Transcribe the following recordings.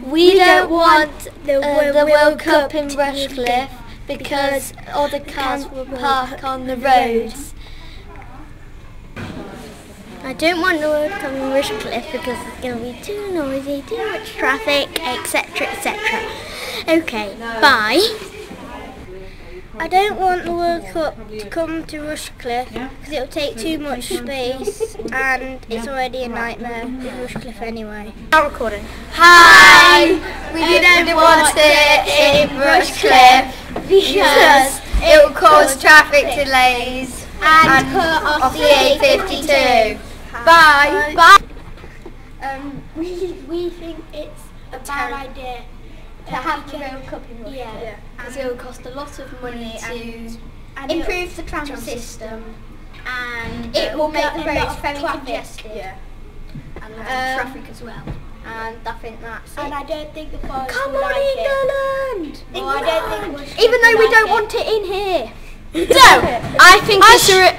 We don't want the World Cup in Rushcliffe because all the cars will park on the roads. I don't want the World Cup in Rushcliffe because it's going to be too noisy, too much traffic, etc, etc. Okay, bye. I don't want the World Cup to come to Rushcliffe because it'll take too much space and it's already a nightmare in Rushcliffe anyway. Now recording. Hi! We don't want it in Rushcliffe because it will cause traffic delays and cut off the A52. Bye! Bye! We think it's a bad idea to have the World Cup in Rushcliffe. Yeah. Because it will cost a lot of money to improve the tram system, and it will make the roads very congested. Yeah. And traffic as well. And I think that's it. And I don't think the forest Come will on, like England! Well, I don't think Even though we don't want it in here. So, I think it's a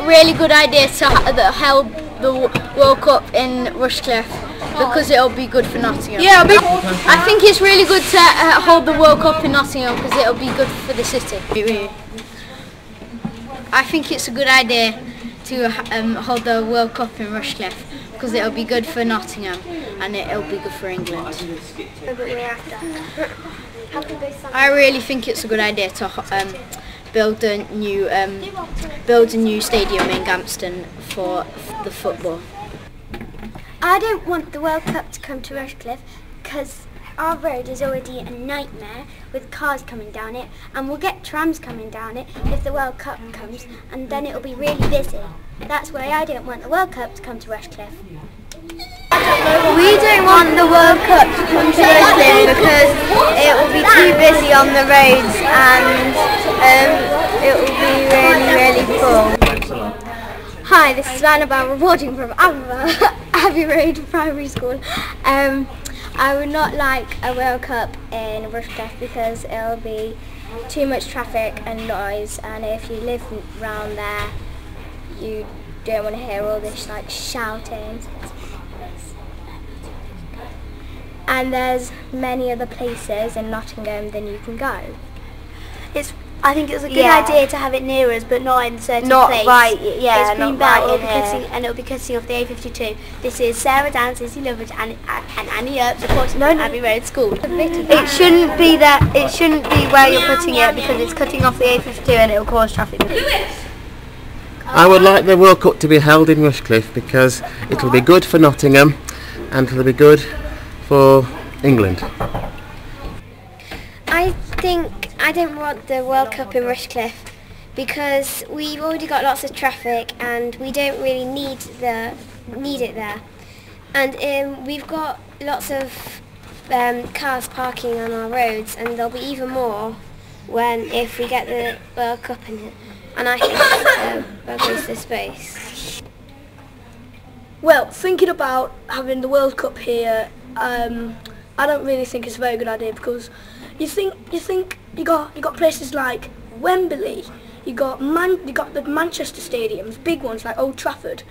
really good idea to hold the World Cup in Rushcliffe because it'll be good for Nottingham. Yeah, I think it's really good to hold the World Cup in Nottingham because it'll be good for the city. I think it's a good idea to hold the World Cup in Rushcliffe because it'll be good for Nottingham and it'll be good for England. I really think it's a good idea to build a new stadium in Gampston for the football. I don't want the World Cup to come to Rushcliffe because our road is already a nightmare with cars coming down it, and we'll get trams coming down it if the World Cup comes, and then it'll be really busy. That's why I don't want the World Cup to come to Rushcliffe. We don't want the World Cup to come to Rushcliffe because it will be too busy on the roads and it will be really full. Hi, this is Annabelle reporting from Abbey Road Primary School. I would not like a World Cup in Rushcliffe because it'll be too much traffic and noise, and if you live around there you don't want to hear all this like shouting. And there's many other places in Nottingham than you can go. I think it's a good idea to have it near us, but not in a certain place. It's been built and it'll be cutting off the A52. This is Sarah Dan, Izzy Lovett, and Annie Earp supporting Abbey Road School. It shouldn't be that. It shouldn't be where you're putting it because it's cutting off the A52 and it'll cause traffic. I would like the World Cup to be held in Rushcliffe because it'll be good for Nottingham and it'll be good for England. I don't want the World Cup in Rushcliffe because we've already got lots of traffic and we don't really need it there. And we've got lots of cars parking on our roads, and there'll be even more if we get the World Cup in it. And I think that'll waste the space. Well, thinking about having the World Cup here, I don't really think it's a very good idea because you got places like Wembley, you got the Manchester stadiums, big ones like Old Trafford,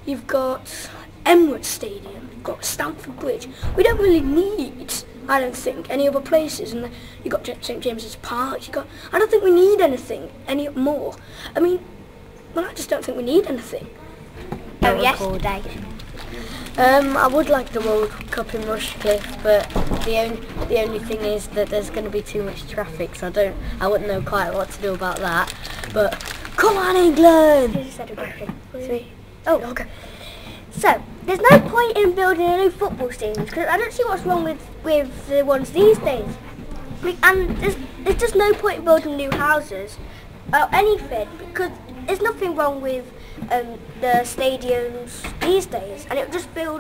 you've got Emirates Stadium, you've got Stamford Bridge. We don't really need, I don't think, any other places, and you got St James's Park. I don't think we need anything any more. I mean, I just don't think we need anything. Oh yes. I would like the World Cup in Rushcliffe, but the only thing is that there's going to be too much traffic, so I wouldn't know quite what to do about that. But come on, England! Oh, okay. So there's no point in building a new football stadium because I don't see what's wrong with the ones these days. And there's just no point in building new houses or anything because there's nothing wrong with the stadiums these days, and it'll just be all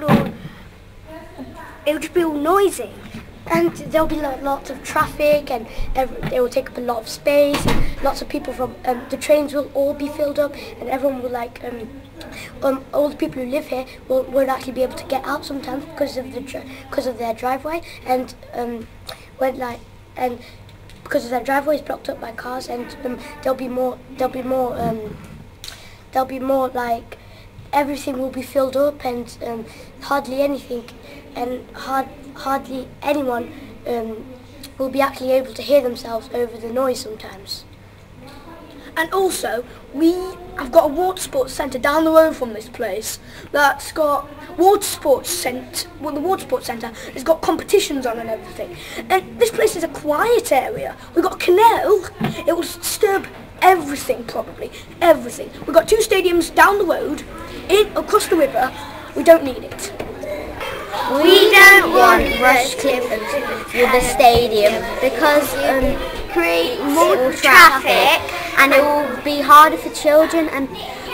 noisy, and there'll be lots of traffic, and it will take up a lot of space, and lots of people from the trains will all be filled up, and everyone will all the people who live here won't actually be able to get out sometimes because of their driveway, and because of their driveway is blocked up by cars, and there'll be more like everything will be filled up, and hardly anything and hardly anyone will be actually able to hear themselves over the noise sometimes. And also, I've got a water sports centre down the road from this place that's got water sports centre. Well, the water sports centre has got competitions on and everything. And this place is a quiet area. We've got a canal. It will disturb everything, probably everything. We've got 2 stadiums down the road, across the river. We don't need it. We don't want Rushcliffe with a stadium because create more traffic, and it will be harder for children and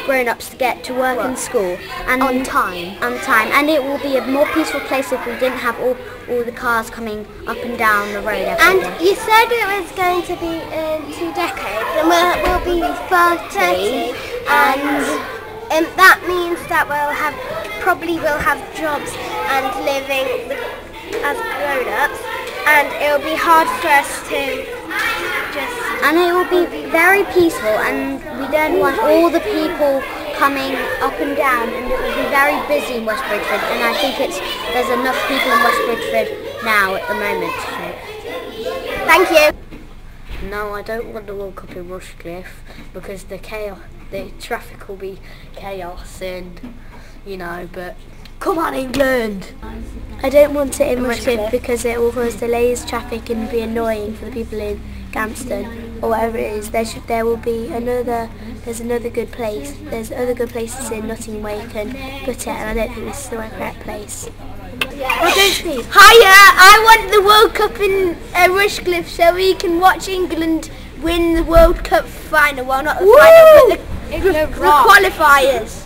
grown-ups to get to work and school and on time, and it will be a more peaceful place if we didn't have all the cars coming up and down the road every day. And you said it was going to be in 2 decades, and we'll be 30, and that means that we'll have jobs and living as grown-ups, and it'll be hard for us to and it will be very peaceful, and we don't want all the people coming up and down, and it will be very busy in West Bridgford, and I think there's enough people in West Bridgford now at the moment. So. Thank you. No, I don't want the World Cup in Rushcliffe because the traffic will be chaos, and but come on, England! I don't want it in Rushcliffe because it will cause delays, traffic, and be annoying for the people in Gampston or wherever it is. There's another good place. There's other good places in Nottingham where you can put it, and I don't think this is the correct place. Hiya! I want the World Cup in Rushcliffe so we can watch England win the World Cup final. Well, not the final, but the qualifiers.